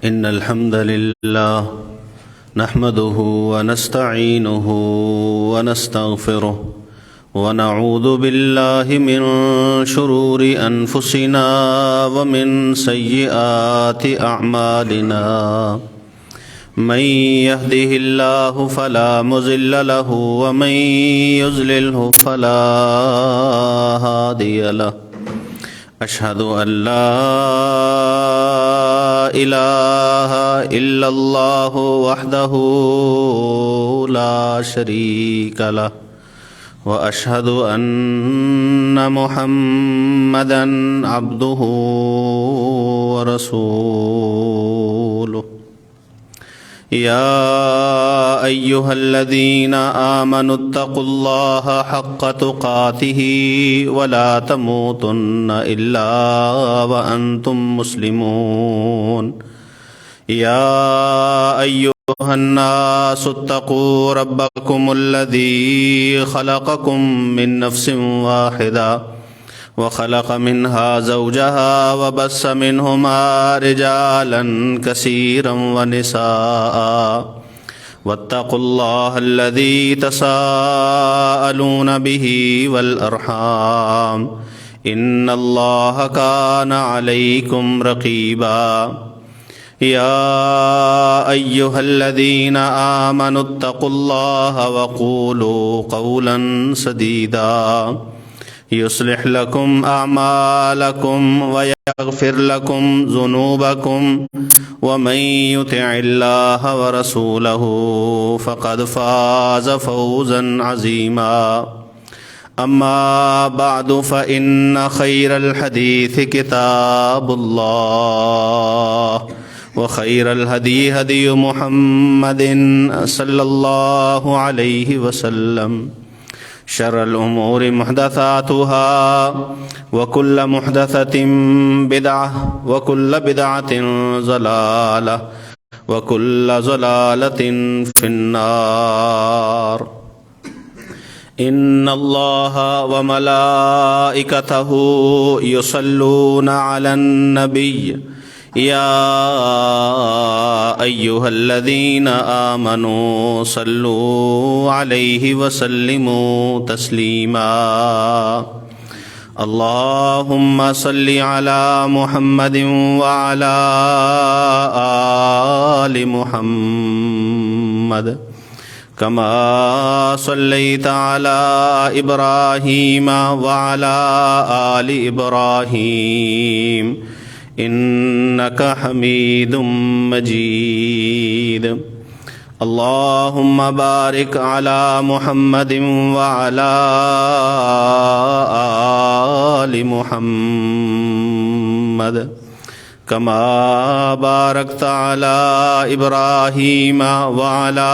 إن الحمد لله نحمده ونستعينه ونستغفره ونعوذ بالله من شرور أنفسنا ومن سيئات أعمالنا من يهده الله فلا مضل له ومن يضلله فلا هادي له أشهد أن لا إله إلا الله وحده لا شريك له وأشهد أن محمدًا عبده ورسوله يا أيها الذين آمنوا اتقوا الله حق تقاته ولا تموتن إلا وأنتم مسلمون يا أيها الناس اتقوا ربكم الذي خلقكم من نفس واحدة وخلق منها زوجها وبث منهما رجالا كثيرا ونساء واتقوا الله الذي تساءلون به والأرحام إن الله كان عليكم رقيبا يا أيها الذين آمنوا اتقوا الله وقولوا قولا سديدا يصلح لكم أعمالكم ويغفر لكم ذنوبكم ومن يطع الله ورسوله فقد فاز فوزا عظيما أما بعد فإن خير الحديث كتاب الله وخير الهدي هدي محمد صلى الله عليه وسلم شر الأمور محدثاتها وكل محدثة بدعة وكل بدعة ضلالة وكل ضلالة في النار إن الله وملائكته يصلون على النبي يا أيها الذين آمنوا صلوا عليه وسلموا تسليما اللهم صل على محمد وعلى آل محمد كما صليت على إبراهيم وعلى آل إبراهيم إنك حميد مجيد اللهم بارك على محمد وعلى آل محمد كما باركت على إبراهيم وعلى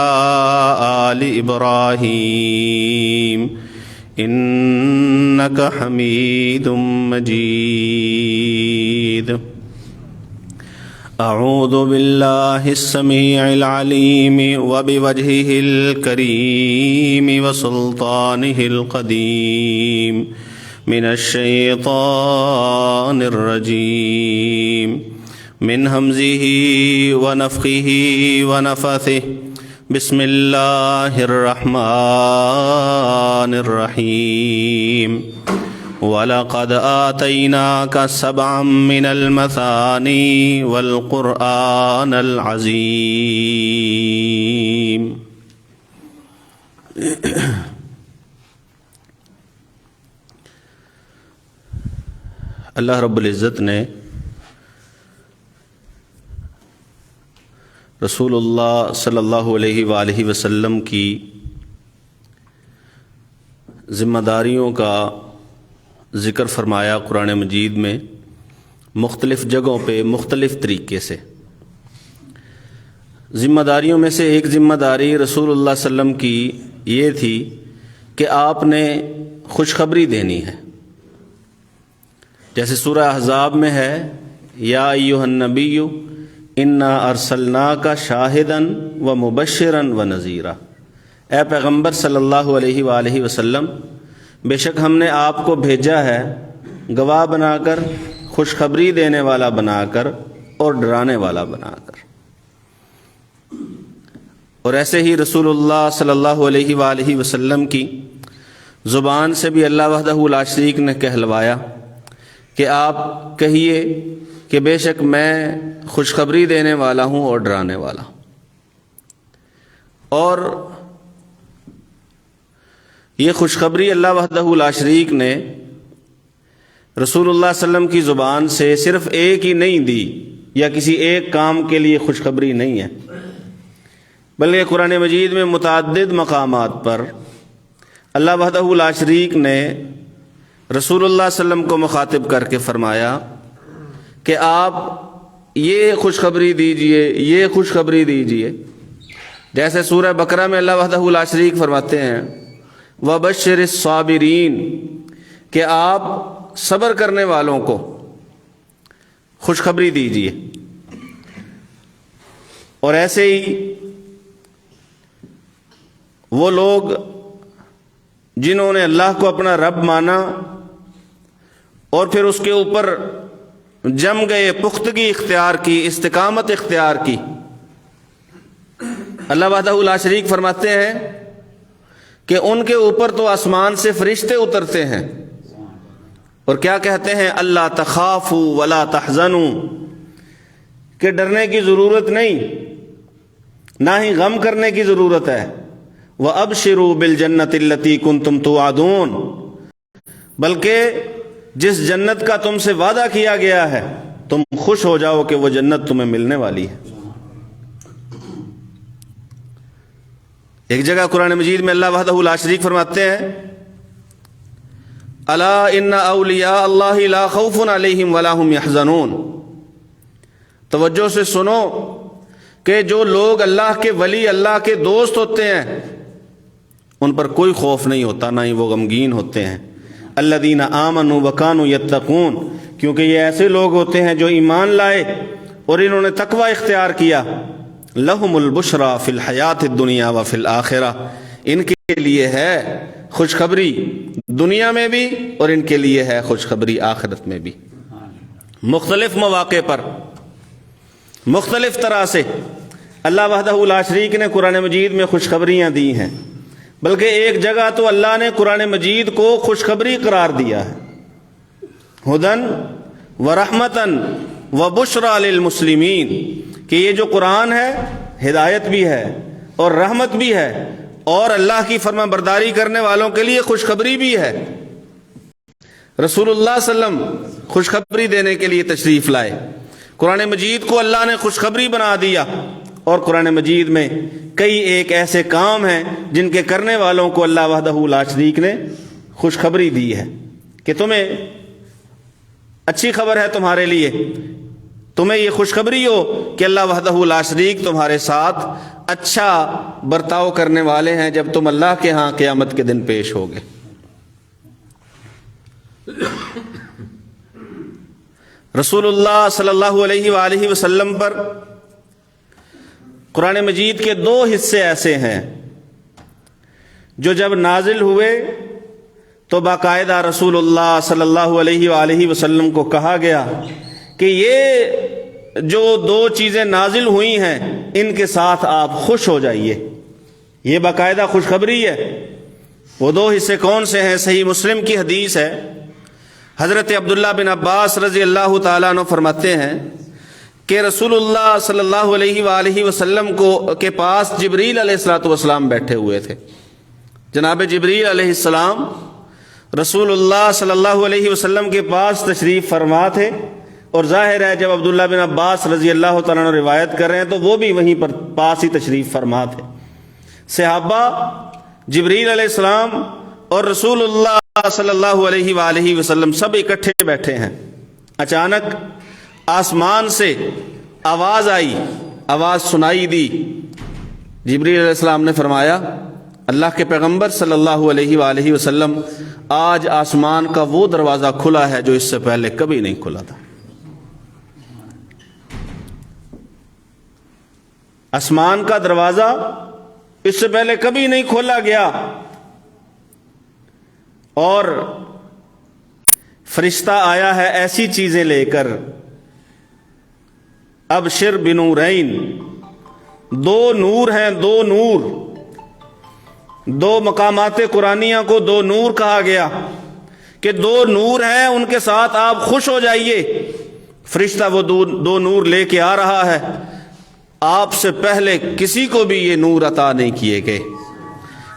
آل إبراهيم إنك حميد مجيد أعوذ بالله السميع العليم وبوجهه الكريم وسلطانه القديم من الشيطان الرجيم من همزه ونفخه ونفثه بسم الله الرحمن الرحيم وَلَقَدْ آتَيْنَاكَ سَبْعًا مِّنَ الْمَثَانِي وَالْقُرْآنَ الْعَظِيمَ اللہ رب العزت نے رسول اللہ صلی اللہ علیہ وآلہ وسلم کی ذمہ داریوں کا ذکر فرمایا قرآن مجید میں مختلف جگہوں پہ مختلف طریقے سے۔ ذمہ داریوں میں سے ایک ذمہ داری رسول اللہ صلی اللہ علیہ وسلم کی یہ تھی کہ آپ نے خوشخبری دینی ہے، جیسے سورہ احزاب میں ہے یا ایھا النبی انا ارسلناک شاہدا و مبشرا و نذیرا، اے پیغمبر صلی اللہ علیہ وآلہ وسلم بے شک ہم نے آپ کو بھیجا ہے گواہ بنا کر، خوشخبری دینے والا بنا کر اور ڈرانے والا بنا کر۔ اور ایسے ہی رسول اللہ صلی اللہ علیہ وآلہ وسلم کی زبان سے بھی اللہ وحدہ لا شریک نے کہلوایا کہ آپ کہیے کہ بے شک میں خوشخبری دینے والا ہوں اور ڈرانے والا ہوں۔ اور یہ خوشخبری اللہ وحدہ لا شریک نے رسول اللہ صلی اللہ علیہ وسلم کی زبان سے صرف ایک ہی نہیں دی، یا کسی ایک کام کے لیے خوشخبری نہیں ہے، بلکہ قرآن مجید میں متعدد مقامات پر اللہ وحدہ لا شریک نے رسول اللہ صلی اللہ علیہ وسلم کو مخاطب کر کے فرمایا کہ آپ یہ خوشخبری دیجئے، یہ خوشخبری دیجئے۔ جیسے سورہ بقرہ میں اللہ وحدہ لا شریک فرماتے ہیں وَبَشِّرِ الصَّابِرِينَ کہ آپ صبر کرنے والوں کو خوشخبری دیجئے۔ اور ایسے ہی وہ لوگ جنہوں نے اللہ کو اپنا رب مانا اور پھر اس کے اوپر جم گئے، پختگی اختیار کی، استقامت اختیار کی، اللہ وحدہ لا شریک فرماتے ہیں کہ ان کے اوپر تو آسمان سے فرشتے اترتے ہیں اور کیا کہتے ہیں اللہ تخافوا ولا تحزنوا کہ ڈرنے کی ضرورت نہیں، نہ ہی غم کرنے کی ضرورت ہے، وَأَبْشِرُوا بِالْجَنَّةِ الَّتِي كُنْتُمْ تُوعَدُونَ بلکہ جس جنت کا تم سے وعدہ کیا گیا ہے تم خوش ہو جاؤ کہ وہ جنت تمہیں ملنے والی ہے۔ ایک جگہ قرآن مجید میں اللہ وحدہ لا شریک فرماتے ہیں الا ان اولیاء اللہ لا خوف علیہم ولا هم يحزنون توجہ سے سنو کہ جو لوگ اللہ کے ولی، اللہ کے دوست ہوتے ہیں ان پر کوئی خوف نہیں ہوتا، نہ ہی وہ غمگین ہوتے ہیں۔ الذین آمنوا وکانوا یتقون کیونکہ یہ ایسے لوگ ہوتے ہیں جو ایمان لائے اور انہوں نے تقوی اختیار کیا۔ لہم البشریٰ فی الحیات الدنیا وفی الآخرہ ان کے لیے ہے خوشخبری دنیا میں بھی اور ان کے لیے ہے خوشخبری آخرت میں بھی۔ مختلف مواقع پر مختلف طرح سے اللہ وحدہ لا شریک نے قرآن مجید میں خوشخبریاں دی ہیں، بلکہ ایک جگہ تو اللہ نے قرآن مجید کو خوشخبری قرار دیا ہے، ہدن ورحمتن وبشریٰ للمسلمین کہ یہ جو قرآن ہے ہدایت بھی ہے اور رحمت بھی ہے اور اللہ کی فرما برداری کرنے والوں کے لیے خوشخبری بھی ہے۔ رسول اللہ صلی اللہ علیہ وسلم خوشخبری دینے کے لیے تشریف لائے، قرآن مجید کو اللہ نے خوشخبری بنا دیا، اور قرآن مجید میں کئی ایک ایسے کام ہیں جن کے کرنے والوں کو اللہ وحدہ لا شریک نے خوشخبری دی ہے کہ تمہیں اچھی خبر ہے، تمہارے لیے تمہیں یہ خوشخبری ہو کہ اللہ وحدہ لا شریک تمہارے ساتھ اچھا برتاؤ کرنے والے ہیں جب تم اللہ کے ہاں قیامت کے دن پیش ہوگے۔ رسول اللہ صلی اللہ علیہ وآلہ وسلم پر قرآن مجید کے دو حصے ایسے ہیں جو جب نازل ہوئے تو باقاعدہ رسول اللہ صلی اللہ علیہ وآلہ وسلم کو کہا گیا کہ یہ جو دو چیزیں نازل ہوئی ہیں ان کے ساتھ آپ خوش ہو جائیے، یہ باقاعدہ خوشخبری ہے۔ وہ دو حصے کون سے ہیں؟ صحیح مسلم کی حدیث ہے، حضرت عبداللہ بن عباس رضی اللہ تعالیٰ عنہ فرماتے ہیں کہ رسول اللہ صلی اللہ علیہ وآلہ وسلم کے پاس جبریل علیہ السلام بیٹھے ہوئے تھے۔ جناب جبریل علیہ السلام رسول اللہ صلی اللہ علیہ وسلم کے پاس تشریف فرما تھے، اور ظاہر ہے جب عبداللہ بن عباس رضی اللہ تعالیٰ عنہ روایت کر رہے ہیں تو وہ بھی وہیں پر پاس ہی تشریف فرما تھے۔ صحابہ، جبریل علیہ السلام اور رسول اللہ صلی اللہ علیہ وآلہ وسلم سب اکٹھے بیٹھے ہیں۔ اچانک آسمان سے آواز آئی، آواز سنائی دی۔ جبریل علیہ السلام نے فرمایا اللہ کے پیغمبر صلی اللہ علیہ وآلہ وسلم آج آسمان کا وہ دروازہ کھلا ہے جو اس سے پہلے کبھی نہیں کھلا تھا۔ آسمان کا دروازہ اس سے پہلے کبھی نہیں کھولا گیا، اور فرشتہ آیا ہے ایسی چیزیں لے کر ابشر بنورین، دو نور ہیں، دو نور، دو مقامات قرآنیہ کو دو نور کہا گیا کہ دو نور ہیں، ان کے ساتھ آپ خوش ہو جائیے۔ فرشتہ وہ دو نور لے کے آ رہا ہے، آپ سے پہلے کسی کو بھی یہ نور عطا نہیں کیے گئے،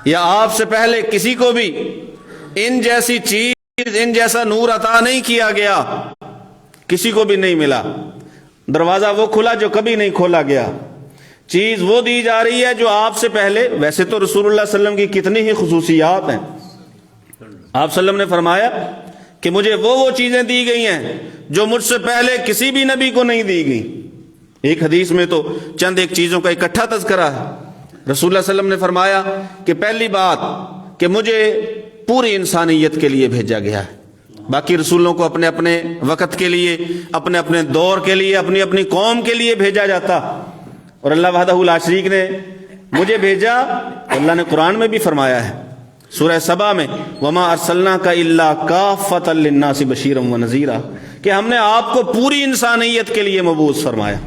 یا آپ سے پہلے کسی کو بھی ان جیسی چیز، ان جیسا نور عطا نہیں کیا گیا، کسی کو بھی نہیں ملا۔ دروازہ وہ کھلا جو کبھی نہیں کھولا گیا، چیز وہ دی جا رہی ہے جو آپ سے پہلے، ویسے تو رسول اللہ صلی اللہ علیہ وسلم کی کتنی ہی خصوصیات ہیں۔ آپ صلی اللہ علیہ وسلم نے فرمایا کہ مجھے وہ چیزیں دی گئی ہیں جو مجھ سے پہلے کسی بھی نبی کو نہیں دی گئی۔ ایک حدیث میں تو چند ایک چیزوں کا اکٹھا تذکرہ ہے۔ رسول اللہ صلی اللہ علیہ وسلم نے فرمایا کہ پہلی بات کہ مجھے پوری انسانیت کے لیے بھیجا گیا ہے، باقی رسولوں کو اپنے اپنے وقت کے لیے، اپنے اپنے دور کے لیے، اپنی اپنی قوم کے لیے بھیجا جاتا، اور اللہ وحدہ لا شریک نے مجھے بھیجا۔ اللہ نے قرآن میں بھی فرمایا ہے سورہ سبا میں، وما ارسلناک الا کافۃ للناس بشیرا ونذیرا، کہ ہم نے آپ کو پوری انسانیت کے لیے مبعوث فرمایا۔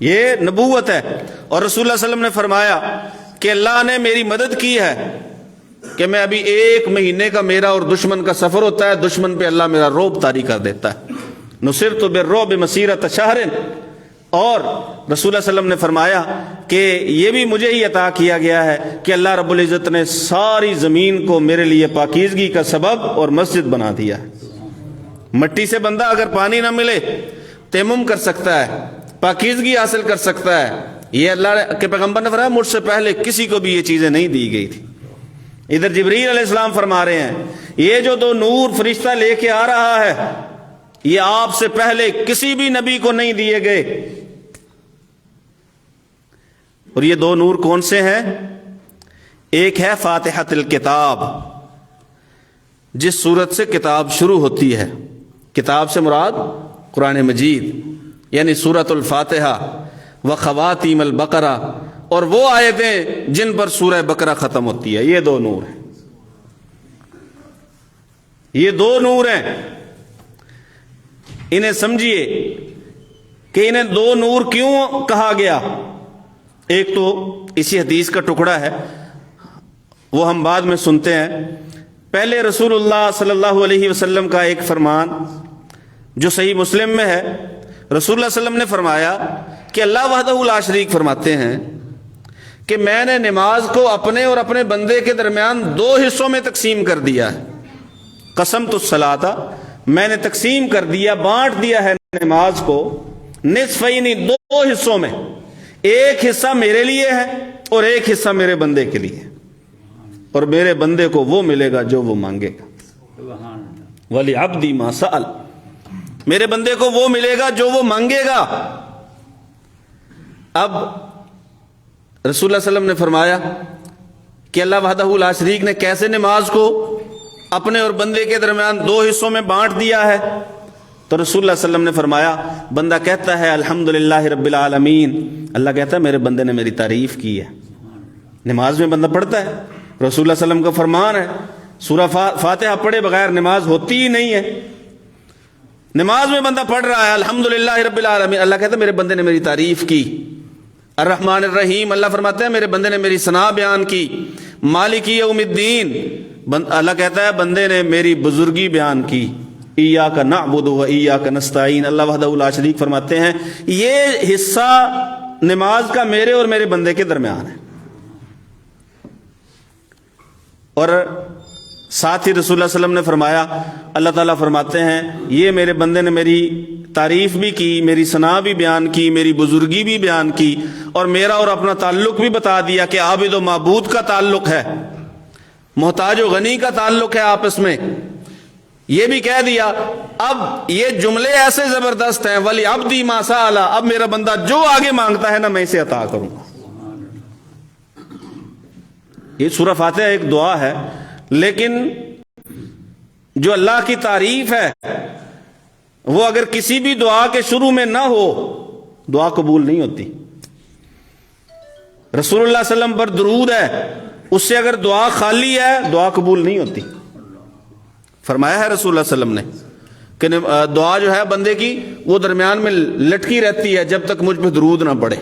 یہ نبوت ہے۔ اور رسول اللہ صلی اللہ علیہ وسلم نے فرمایا کہ اللہ نے میری مدد کی ہے کہ میں ابھی 1 مہینے کا میرا اور دشمن کا سفر ہوتا ہے، دشمن پہ اللہ میرا رعب طاری کر دیتا ہے، نصرت بالرعب مسیرۃ شہر۔ اور رسول اللہ صلی اللہ علیہ وسلم نے فرمایا کہ یہ بھی مجھے ہی عطا کیا گیا ہے کہ اللہ رب العزت نے ساری زمین کو میرے لیے پاکیزگی کا سبب اور مسجد بنا دیا ہے۔ مٹی سے بندہ اگر پانی نہ ملے تیمم کر سکتا ہے، پاکیزگی حاصل کر سکتا ہے۔ یہ اللہ کے پیغمبر نے فرمایا مجھ سے پہلے کسی کو بھی یہ چیزیں نہیں دی گئی تھی۔ ادھر جبریل علیہ السلام فرما رہے ہیں یہ جو دو نور فرشتہ لے کے آ رہا ہے یہ آپ سے پہلے کسی بھی نبی کو نہیں دیے گئے۔ اور یہ دو نور کون سے ہیں؟ ایک ہے فاتحۃ الکتاب، جس سورت سے کتاب شروع ہوتی ہے، کتاب سے مراد قرآن مجید، یعنی سورۃ الفاتحہ و خواتیم البقرہ، اور وہ آیتیں جن پر سورہ بقرہ ختم ہوتی ہے۔ یہ دو نور ہیں، یہ دو نور ہیں۔ انہیں سمجھیے کہ انہیں دو نور کیوں کہا گیا۔ ایک تو اسی حدیث کا ٹکڑا ہے، وہ ہم بعد میں سنتے ہیں۔ پہلے رسول اللہ صلی اللہ علیہ وسلم کا ایک فرمان جو صحیح مسلم میں ہے، رسول اللہ صلی اللہ علیہ وسلم نے فرمایا کہ اللہ وحدہ لا شریک فرماتے ہیں کہ میں نے نماز کو اپنے اور اپنے بندے کے درمیان 2 حصوں میں تقسیم کر دیا ہے۔ قسمت الصلاۃ، میں نے تقسیم کر دیا، بانٹ دیا ہے نماز کو نصفین، 2 حصوں میں، ایک حصہ میرے لیے ہے اور ایک حصہ میرے بندے کے لیے، اور میرے بندے کو وہ ملے گا جو وہ مانگے گا۔ وَلِعَبْدِي مَا سَأَلَ، میرے بندے کو وہ ملے گا جو وہ مانگے گا۔ اب رسول اللہ صلی اللہ علیہ وسلم نے فرمایا کہ اللہ وحدہ لا شریک نے کیسے نماز کو اپنے اور بندے کے درمیان 2 حصوں میں بانٹ دیا ہے، تو رسول اللہ صلی اللہ علیہ وسلم نے فرمایا بندہ کہتا ہے الحمدللہ رب العالمین، اللہ کہتا ہے میرے بندے نے میری تعریف کی ہے۔ نماز میں بندہ پڑھتا ہے، رسول اللہ صلی اللہ علیہ وسلم کا فرمان ہے سورہ فاتحہ پڑھے بغیر نماز ہوتی ہی نہیں ہے۔ نماز میں بندہ پڑھ رہا ہے الحمدللہ رب العالمین، اللہ کہتا ہے میرے بندے نے میری تعریف کی۔ الرحمن الرحیم، اللہ فرماتے ہیں میرے بندے نے میری ثنا بیان کی۔ مالک یوم الدین، اللہ کہتا ہے بندے نے میری بزرگی بیان کی۔ ایاک نعبد و ایاک نستعین، اللہ وحدہ لا شریک فرماتے ہیں یہ حصہ نماز کا میرے اور میرے بندے کے درمیان ہے۔ اور ساتھ ہی رسول اللہ صلی اللہ علیہ وسلم نے فرمایا، اللہ تعالیٰ فرماتے ہیں یہ میرے بندے نے میری تعریف بھی کی، میری ثنا بھی بیان کی، میری بزرگی بھی بیان کی، اور میرا اور اپنا تعلق بھی بتا دیا کہ عابد و معبود کا تعلق ہے، محتاج و غنی کا تعلق ہے آپس میں، یہ بھی کہہ دیا۔ اب یہ جملے ایسے زبردست ہیں، وَلِعَبْدِي مَا سَأَلَ، اب میرا بندہ جو آگے مانگتا ہے نا میں اسے عطا کروں گا۔ یہ سورہ فاتحہ ایک دعا ہے، لیکن جو اللہ کی تعریف ہے وہ اگر کسی بھی دعا کے شروع میں نہ ہو دعا قبول نہیں ہوتی۔ رسول اللہ صلی اللہ علیہ وسلم پر درود ہے، اس سے اگر دعا خالی ہے دعا قبول نہیں ہوتی۔ فرمایا ہے رسول اللہ صلی اللہ علیہ وسلم نے کہ دعا جو ہے بندے کی وہ درمیان میں لٹکی رہتی ہے جب تک مجھ پہ درود نہ پڑے،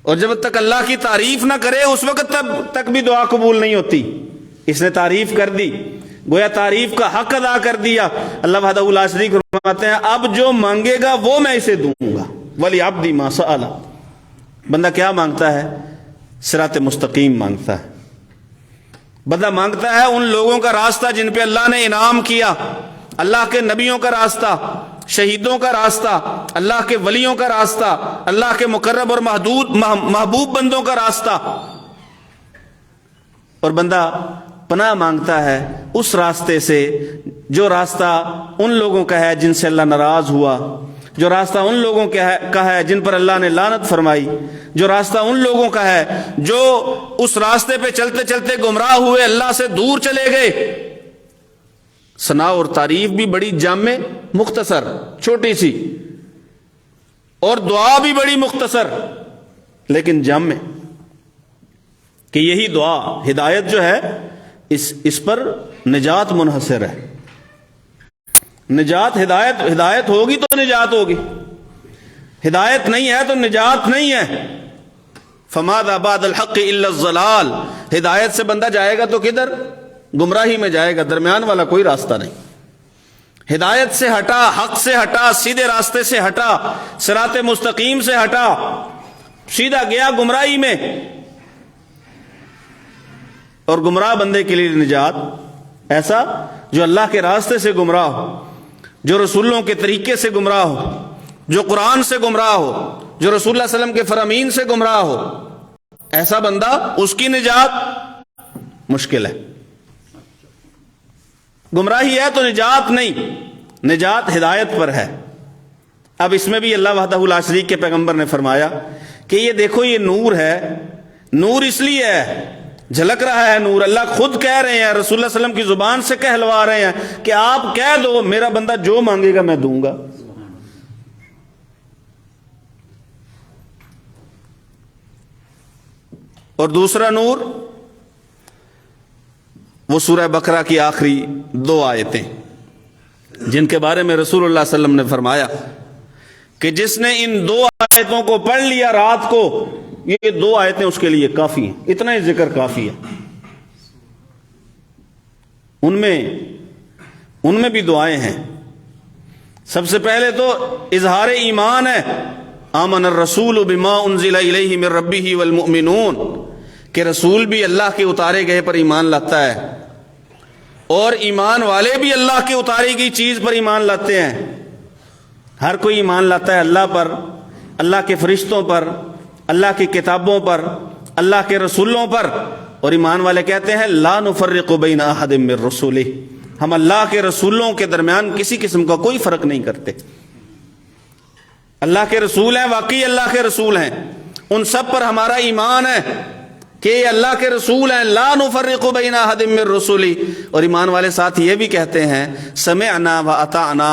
اور جب تک اللہ کی تعریف نہ کرے اس وقت تک بھی دعا قبول نہیں ہوتی۔ اس نے تعریف کر دی، گویا تعریف کا حق ادا کر دیا۔ اللہ وحدہ لا شریک فرماتے ہیں اب جو مانگے گا وہ میں اسے دوں گا، وَلِعَبْدِ مَا سَأَلَ۔ بندہ کیا مانگتا ہے؟ صراط مستقیم مانگتا ہے۔ بندہ مانگتا ہے ان لوگوں کا راستہ جن پہ اللہ نے انعام کیا، اللہ کے نبیوں کا راستہ، شہیدوں کا راستہ، اللہ کے ولیوں کا راستہ، اللہ کے مقرب اور محبوب بندوں کا راستہ۔ اور بندہ پناہ مانگتا ہے اس راستے سے جو راستہ ان لوگوں کا ہے جن سے اللہ ناراض ہوا، جو راستہ ان لوگوں کا ہے جن پر اللہ نے لعنت فرمائی، جو راستہ ان لوگوں کا ہے جو اس راستے پہ چلتے چلتے گمراہ ہوئے، اللہ سے دور چلے گئے۔ ثنا اور تعریف بھی بڑی جامع مختصر چھوٹی سی، اور دعا بھی بڑی مختصر لیکن جامع، کہ یہی دعا ہدایت جو ہے اس پر نجات منحصر ہے۔ نجات ہدایت ہوگی تو نجات ہوگی، ہدایت نہیں ہے تو نجات نہیں ہے۔ فماذا بعد الحق الا الضلال، ہدایت سے بندہ جائے گا تو کدھر؟ گمراہی میں جائے گا، درمیان والا کوئی راستہ نہیں۔ ہدایت سے ہٹا، حق سے ہٹا، سیدھے راستے سے ہٹا، صراط مستقیم سے ہٹا، سیدھا گیا گمراہی میں۔ اور گمراہ بندے کے لیے نجات ایسا جو اللہ کے راستے سے گمراہ ہو، جو رسولوں کے طریقے سے گمراہ ہو، جو قرآن سے گمراہ ہو، جو رسول اللہ علیہ وسلم کے فرامین سے گمراہ ہو، ایسا بندہ اس کی نجات مشکل ہے۔ گمراہی ہے تو نجات نہیں، نجات ہدایت پر ہے۔ اب اس میں بھی اللہ وحدہ لا شریک کے پیغمبر نے فرمایا کہ یہ دیکھو یہ نور ہے، نور اس لیے ہے، جھلک رہا ہے نور، اللہ خود کہہ رہے ہیں، رسول اللہ علیہ وسلم کی زبان سے کہلوا رہے ہیں کہ آپ کہہ دو میرا بندہ جو مانگے گا میں دوں گا۔ اور دوسرا نور وہ سورہ بقرہ کی آخری 2 آیتیں جن کے بارے میں رسول اللہ صلی اللہ علیہ وسلم نے فرمایا کہ جس نے ان 2 آیتوں کو پڑھ لیا رات کو، یہ 2 آیتیں اس کے لیے کافی ہیں، اتنا ہی ذکر کافی ہے۔ ان میں بھی دعائیں ہیں۔ سب سے پہلے تو اظہار ایمان ہے، آمن الرسول بما انزل الیہ من ربہ والمؤمنون، کہ رسول بھی اللہ کے اتارے گئے پر ایمان لاتا ہے، اور ایمان والے بھی اللہ کے اتاری گئی چیز پر ایمان لاتے ہیں۔ ہر کوئی ایمان لاتا ہے اللہ پر، اللہ کے فرشتوں پر، اللہ کی کتابوں پر، اللہ کے رسولوں پر، اور ایمان والے کہتے ہیں لا نفرق بین احد من رسولہ، ہم اللہ کے رسولوں کے درمیان کسی قسم کا کوئی فرق نہیں کرتے۔ اللہ کے رسول ہیں، واقعی اللہ کے رسول ہیں، ان سب پر ہمارا ایمان ہے کہ یہ اللہ کے رسول ہیں، لا نفرق بین احد من رسولہ۔ اور ایمان والے ساتھ یہ بھی کہتے ہیں سمعنا واطعنا،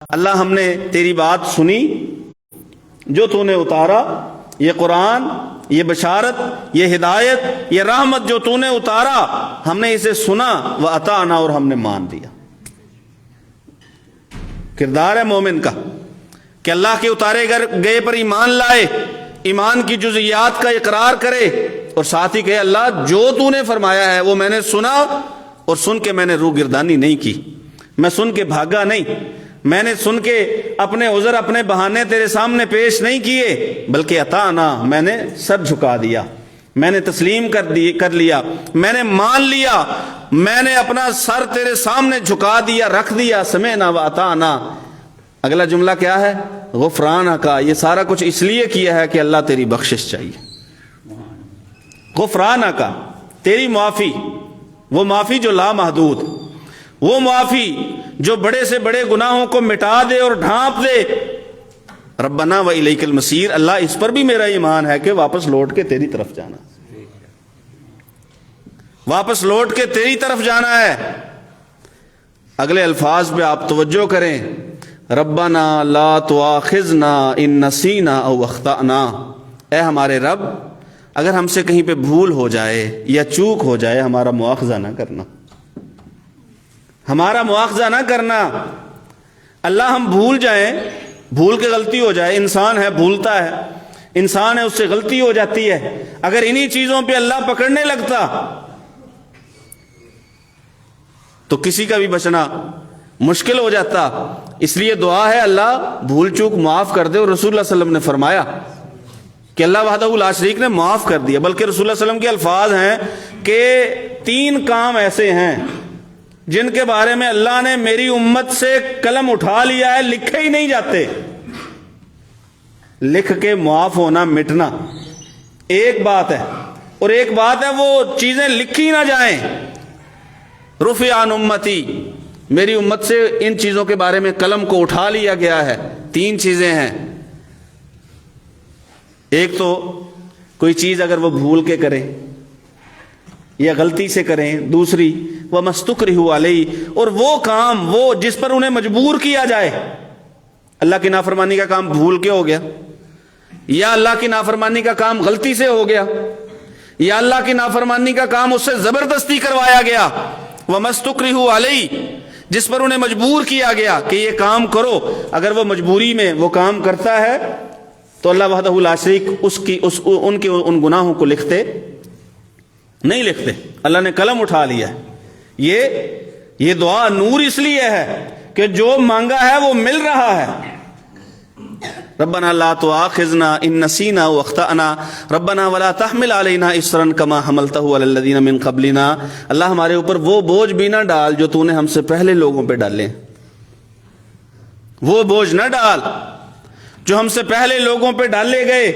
اللہ ہم نے تیری بات سنی، جو تو نے اتارا، یہ قرآن، یہ بشارت، یہ ہدایت، یہ رحمت جو تو نے اتارا، ہم نے اسے سنا، واطعنا، اور ہم نے مان لیا۔ کردار ہے مومن کا کہ اللہ کے اتارے گئے پر ایمان لائے، ایمان کی جزئیات کا اقرار کرے، اور ساتھ ہی کہے اللہ جو تو نے فرمایا ہے وہ میں نے سنا، اور سن کے میں نے روگردانی نہیں کی، میں سن کے بھاگا نہیں، میں نے سن کے اپنے عذر اپنے بہانے تیرے سامنے پیش نہیں کیے، بلکہ اطعنا، میں نے سر جھکا دیا، میں نے تسلیم کر لیا، میں نے مان لیا، میں نے اپنا سر تیرے سامنے جھکا دیا، رکھ دیا۔ سمعنا واطعنا۔ اگلا جملہ کیا ہے؟ غفرانک، یہ سارا کچھ اس لیے کیا ہے کہ اللہ تیری بخشش چاہیے۔ غفرانک، تیری معافی، وہ معافی جو لامحدود، وہ معافی جو بڑے سے بڑے گناہوں کو مٹا دے اور ڈھانپ دے۔ ربنا و الیک المصیر، اللہ اس پر بھی میرا ایمان ہے کہ واپس لوٹ کے تیری طرف جانا، واپس لوٹ کے تیری طرف جانا ہے۔ اگلے الفاظ پہ آپ توجہ کریں، ربنا لا تؤاخذنا ان نسینا او اخطأنا، اے ہمارے رب اگر ہم سے کہیں پہ بھول ہو جائے یا چوک ہو جائے، ہمارا مواخذہ نہ کرنا، ہمارا مواخذہ نہ کرنا۔ اللہ ہم بھول جائیں، بھول کے غلطی ہو جائے، انسان ہے بھولتا ہے، انسان ہے اس سے غلطی ہو جاتی ہے، اگر انہی چیزوں پہ اللہ پکڑنے لگتا تو کسی کا بھی بچنا مشکل ہو جاتا۔ اس لیے دعا ہے اللہ بھول چوک معاف کر دے، اور رسول اللہ صلی اللہ علیہ وسلم نے فرمایا کہ اللہ وحدہ لا شریک نے معاف کر دیا، بلکہ رسول اللہ صلی اللہ علیہ وسلم کے الفاظ ہیں کہ 3 کام ایسے ہیں جن کے بارے میں اللہ نے میری امت سے قلم اٹھا لیا ہے، لکھے ہی نہیں جاتے، لکھ کے معاف ہونا مٹنا ایک بات ہے، اور ایک بات ہے وہ چیزیں لکھی نہ جائیں۔ رفع عن امتی، میری امت سے ان چیزوں کے بارے میں قلم کو اٹھا لیا گیا ہے۔ 3 چیزیں ہیں، ایک تو کوئی چیز اگر وہ بھول کے کریں یا غلطی سے کریں، دوسری وہ مستکرہوا علیہ، اور وہ کام وہ جس پر انہیں مجبور کیا جائے، اللہ کی نافرمانی کا کام بھول کے ہو گیا، یا اللہ کی نافرمانی کا کام غلطی سے ہو گیا، یا اللہ کی نافرمانی کا کام اس سے زبردستی کروایا گیا، وَمَسْتُكْرِهُ عَلَيْهِ، جس پر انہیں مجبور کیا گیا کہ یہ کام کرو، اگر وہ مجبوری میں وہ کام کرتا ہے تو اللہ وحدہ لا شریک ان کے ان گناہوں کو لکھتے نہیں لکھتے، اللہ نے قلم اٹھا لیا ہے۔ یہ دعا نور اس لیے ہے کہ جو مانگا ہے وہ مل رہا ہے۔ ربنا لا تؤاخذنا ان نسینا واخطأنا ربنا ولا تحمل علینا اصرا کما حملتہ علی الذین من قبلنا، اللہ ہمارے اوپر وہ بوجھ بھی نہ ڈال جو تو نے ہم سے پہلے لوگوں پہ ڈالے، وہ بوجھ نہ ڈال جو ہم سے پہلے لوگوں پہ ڈالے گئے،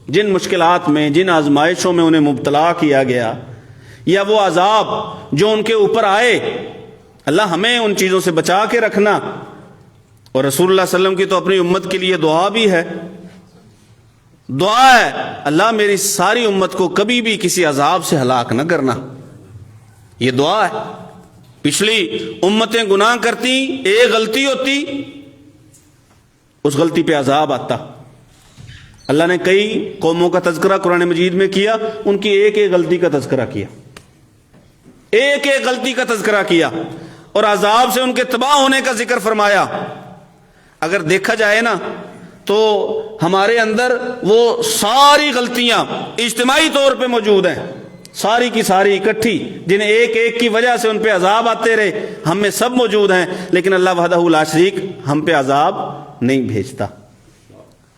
جن مشکلات میں، جن آزمائشوں میں انہیں مبتلا کیا گیا، یا وہ عذاب جو ان کے اوپر آئے، اللہ ہمیں ان چیزوں سے بچا کے رکھنا۔ اور رسول اللہ صلی اللہ علیہ وسلم کی تو اپنی امت کے لیے دعا بھی ہے، دعا ہے اللہ میری ساری امت کو کبھی بھی کسی عذاب سے ہلاک نہ کرنا، یہ دعا ہے۔ پچھلی امتیں گناہ کرتی، ایک غلطی ہوتی، اس غلطی پہ عذاب آتا۔ اللہ نے کئی قوموں کا تذکرہ قرآن مجید میں کیا، ان کی ایک ایک غلطی کا تذکرہ کیا، ایک ایک غلطی کا تذکرہ کیا، اور عذاب سے ان کے تباہ ہونے کا ذکر فرمایا۔ اگر دیکھا جائے نا تو ہمارے اندر وہ ساری غلطیاں اجتماعی طور پہ موجود ہیں، ساری کی ساری اکٹھی، جنہیں ایک ایک کی وجہ سے ان پہ عذاب آتے رہے، ہم میں سب موجود ہیں، لیکن اللہ وحدہ لا شریک ہم پہ عذاب نہیں بھیجتا۔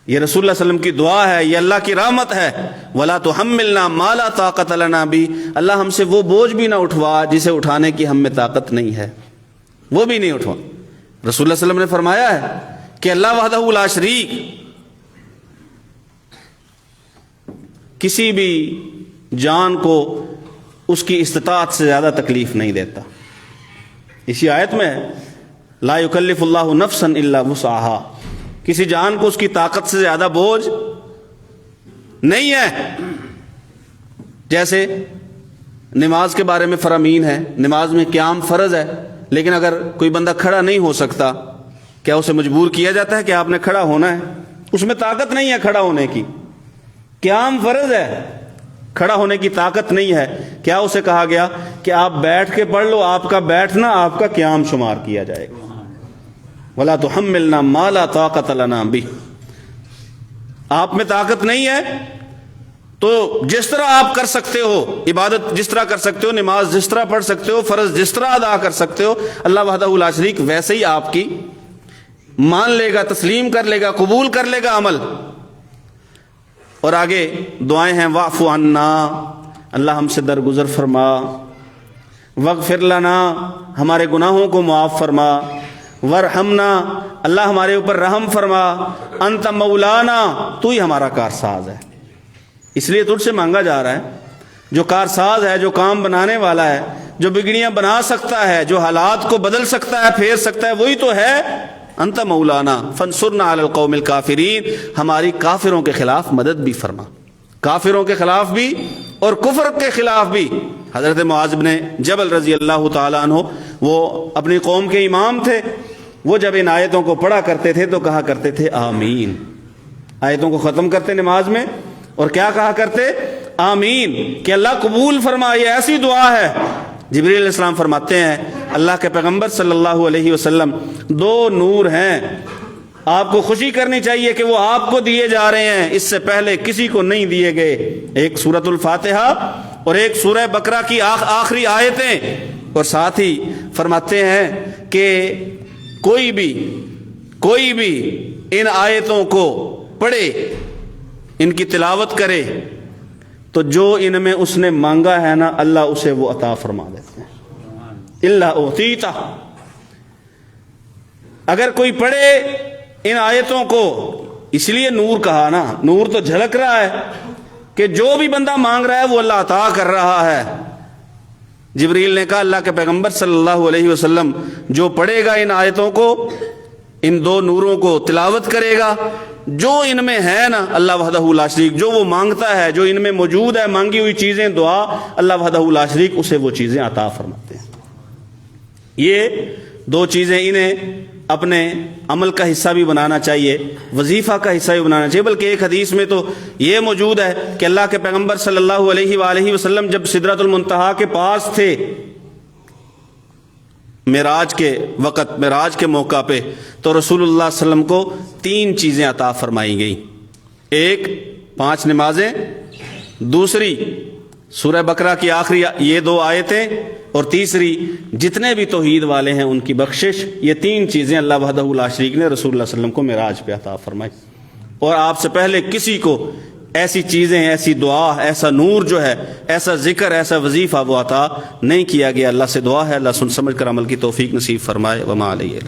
یہ رسول اللہ صلی اللہ علیہ وسلم کی دعا ہے، یہ اللہ کی رحمت ہے۔ وَلَا تُحَمِّلْنَا مَا لَا طَاقَةَ لَنَا بِهِ، اللہ ہم سے وہ بوجھ بھی نہ اٹھوا جسے اٹھانے کی ہم میں طاقت نہیں ہے، وہ بھی نہیں اٹھوا۔ رسول اللہ صلی اللہ علیہ وسلم نے فرمایا ہے کہ اللہ وحدہ لا شریک کسی بھی جان کو اس کی استطاعت سے زیادہ تکلیف نہیں دیتا۔ اسی آیت میں لا یکلف اللہ نفسا الا وسعها، کسی جان کو اس کی طاقت سے زیادہ بوجھ نہیں ہے۔ جیسے نماز کے بارے میں فرامین ہے، نماز میں قیام فرض ہے، لیکن اگر کوئی بندہ کھڑا نہیں ہو سکتا، کیا اسے مجبور کیا جاتا ہے کہ آپ نے کھڑا ہونا ہے؟ اس میں طاقت نہیں ہے کھڑا ہونے کی، قیام فرض ہے، کھڑا ہونے کی طاقت نہیں ہے، کیا اسے کہا گیا کہ آپ بیٹھ کے پڑھ لو، آپ کا بیٹھنا آپ کا قیام شمار کیا جائے گا۔ وَلَا تُحَمِّلْنَا مَا لَا طَاقَةَ لَنَا بِهِ، آپ میں طاقت نہیں ہے تو جس طرح آپ کر سکتے ہو، عبادت جس طرح کر سکتے ہو، نماز جس طرح پڑھ سکتے ہو، فرض جس طرح ادا کر سکتے ہو، اللہ وحدہ لا شریک ویسے ہی آپ کی مان لے گا، تسلیم کر لے گا، قبول کر لے گا عمل۔ اور آگے دعائیں ہیں، واعف عنا، اللہ ہم سے درگزر فرما، واغفر لنا، ہمارے گناہوں کو معاف فرما، ورحمنا، اللہ ہمارے اوپر رحم فرما، انت مولانا، تو ہی ہمارا کارساز ہے۔ اس لیے تجھ سے مانگا جا رہا ہے، جو کارساز ہے، جو کام بنانے والا ہے، جو بگڑیاں بنا سکتا ہے، جو حالات کو بدل سکتا ہے، پھیر سکتا ہے، وہی تو ہے۔ انت مولانا فانصرنا علی القوم الکافرین، ہماری کافروں کے خلاف مدد بھی فرما، کافروں کے خلاف بھی اور کفر کے خلاف بھی۔ حضرت معاذ بن جبل رضی اللہ تعالیٰ عنہ، وہ اپنی قوم کے امام تھے، وہ جب ان آیتوں کو پڑھا کرتے تھے تو کہا کرتے تھے آمین، آیتوں کو ختم کرتے نماز میں اور کیا کہا کرتے؟ آمین، کہ اللہ قبول فرمائے، ایسی دعا ہے۔ جبریل علیہ السلام فرماتے ہیں اللہ کے پیغمبر صلی اللہ علیہ وسلم 2 نور ہیں، آپ کو خوشی کرنی چاہیے کہ وہ آپ کو دیے جا رہے ہیں، اس سے پہلے کسی کو نہیں دیے گئے، ایک سورۃ الفاتحہ اور ایک سورہ بقرہ کی آخری آیتیں۔ اور ساتھ ہی فرماتے ہیں کہ کوئی بھی ان آیتوں کو پڑھے، ان کی تلاوت کرے تو جو ان میں اس نے مانگا ہے نا اللہ اسے وہ عطا فرما دیتے ہیں، الا اعطیتہ۔ اگر کوئی پڑھے ان آیتوں کو، اس لیے نور کہا نا، نور تو جھلک رہا ہے کہ جو بھی بندہ مانگ رہا ہے وہ اللہ عطا کر رہا ہے۔ جبریل نے کہا اللہ کے پیغمبر صلی اللہ علیہ وسلم جو پڑھے گا ان آیتوں کو، ان 2 نوروں کو تلاوت کرے گا، جو ان میں ہے نا اللہ وحدہ لا شریک، جو وہ مانگتا ہے، جو ان میں موجود ہے مانگی ہوئی چیزیں، دعا، اللہ وحدہ لا شریک اسے وہ چیزیں عطا فرماتے ہیں۔ یہ 2 چیزیں انہیں اپنے عمل کا حصہ بھی بنانا چاہیے، وظیفہ کا حصہ بھی بنانا چاہیے۔ بلکہ ایک حدیث میں تو یہ موجود ہے کہ اللہ کے پیغمبر صلی اللہ علیہ وآلہ وسلم جب سدرۃ المنتہا کے پاس تھے معراج کے وقت، معراج کے موقع پہ، تو رسول اللہ صلی اللہ علیہ وسلم کو 3 چیزیں عطا فرمائی گئیں، ایک 5 نمازیں، دوسری سورہ بقرہ کی آخری یہ 2 آیتیں، اور تیسری جتنے بھی توحید والے ہیں ان کی بخشش۔ یہ 3 چیزیں اللہ وحدہ لا شریک نے رسول اللہ صلی اللہ علیہ وسلم کو معراج پہ عطا فرمائی، اور آپ سے پہلے کسی کو ایسی چیزیں، ایسی دعا، ایسا نور جو ہے، ایسا ذکر، ایسا وظیفہ وہ عطا نہیں کیا گیا۔ اللہ سے دعا ہے اللہ سن سمجھ کر عمل کی توفیق نصیب فرمائے۔ وما علیہ